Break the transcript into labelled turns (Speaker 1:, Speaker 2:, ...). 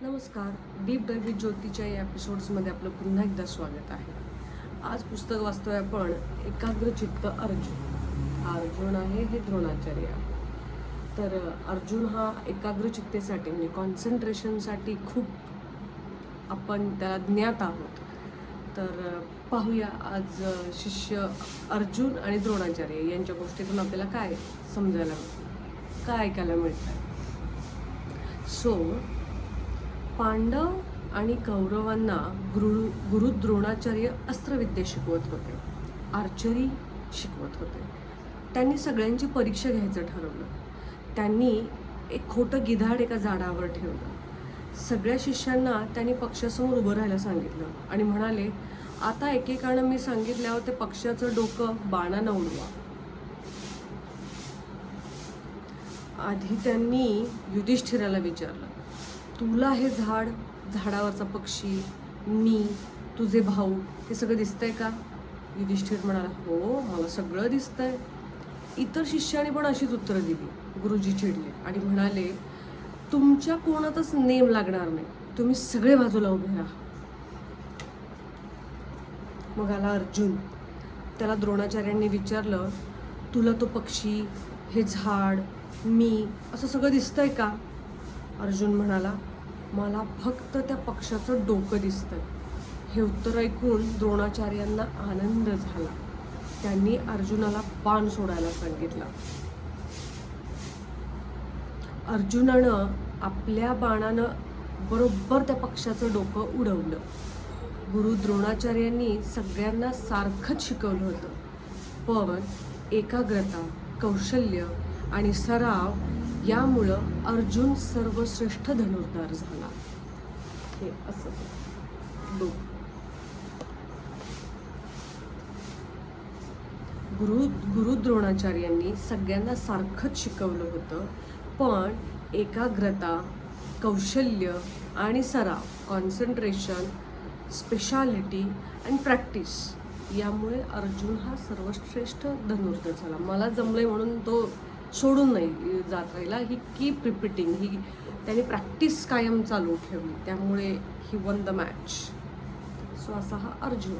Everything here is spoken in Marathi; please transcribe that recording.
Speaker 1: नमस्कार. डीप डाईव्ह विथ ज्योतीच्या या एपिसोड्समध्ये आपलं पुन्हा एकदा स्वागत आहे. आज पुस्तक वाचतोय आपण एकाग्रचित्त अर्जुन. अर्जुन आहे हे द्रोणाचार्य. तर अर्जुन हा एकाग्रचित्तेसाठी म्हणजे कॉन्सन्ट्रेशनसाठी खूप आपण त्याला ज्ञात आहोत. तर पाहूया आज शिष्य अर्जुन आणि द्रोणाचार्य यांच्या गोष्टीतून आपल्याला काय समजायला काय ऐकायला मिळतं. पांडव आणि कौरवांना गुरु द्रोणाचार्य अस्त्रविद्या शिकवत होते, आर्चरी शिकवत होते. त्यांनी सगळ्यांची परीक्षा घ्यायचं ठरवलं. त्यांनी एक खोटं गिधाड एका झाडावर ठेवलं. सगळ्या शिष्यांना त्यांनी पक्षासमोर उभं राहायला सांगितलं आणि म्हणाले, आता एकेकानं मी सांगितल्यावर ते पक्षाचं डोकं बाणानं उडवा. आधी त्यांनी युधिष्ठिराला विचारलं, तुला हे झाडावरचा पक्षी, मी, तुझे भाऊ हे सगळं दिसतंय का? युधिष्ठिर म्हणाला, हो मला सगळं दिसतंय. इतर शिष्याने पण अशीच उत्तरं दिली. गुरुजी चिडले आणि म्हणाले, तुमच्या कोणातच नेम लागणार नाही, तुम्ही सगळे बाजूला उभे राहा. मग आला अर्जुन. त्याला द्रोणाचार्यांनी विचारलं, तुला तो पक्षी, हे झाड, मी असं सगळं दिसतंय का? अर्जुन म्हणाला, मला फक्त त्या पक्षाचं डोकं दिसतंय. हे उत्तर ऐकून द्रोणाचार्यांना आनंद झाला. त्यांनी अर्जुनाला बाण सोडायला सांगितलं. अर्जुनानं आपल्या बाणानं बरोबर त्या पक्षाचं डोकं उडवलं. गुरु द्रोणाचार्यांनी सगळ्यांना सारखंच शिकवलं होतं, पण एकाग्रता, कौशल्य आणि सराव यामुळं अर्जुन सर्वश्रेष्ठ धनुर्धार झाला. हे असं गुरु द्रोणाचार्यांनी सगळ्यांना सारखंच शिकवलं होतं, पण एकाग्रता, कौशल्य आणि सराव, कॉन्सन्ट्रेशन, स्पेशालिटी आणि प्रॅक्टिस यामुळे अर्जुन हा सर्वश्रेष्ठ धनुर्धर झाला. मला जमलंय म्हणून तो सोडून नाही जात राहिला. ही कीप रिपीटिंग, ही त्याने प्रॅक्टिस कायम चालू ठेवली, त्यामुळे ही वन द मॅच. सो असा हा अर्जुन.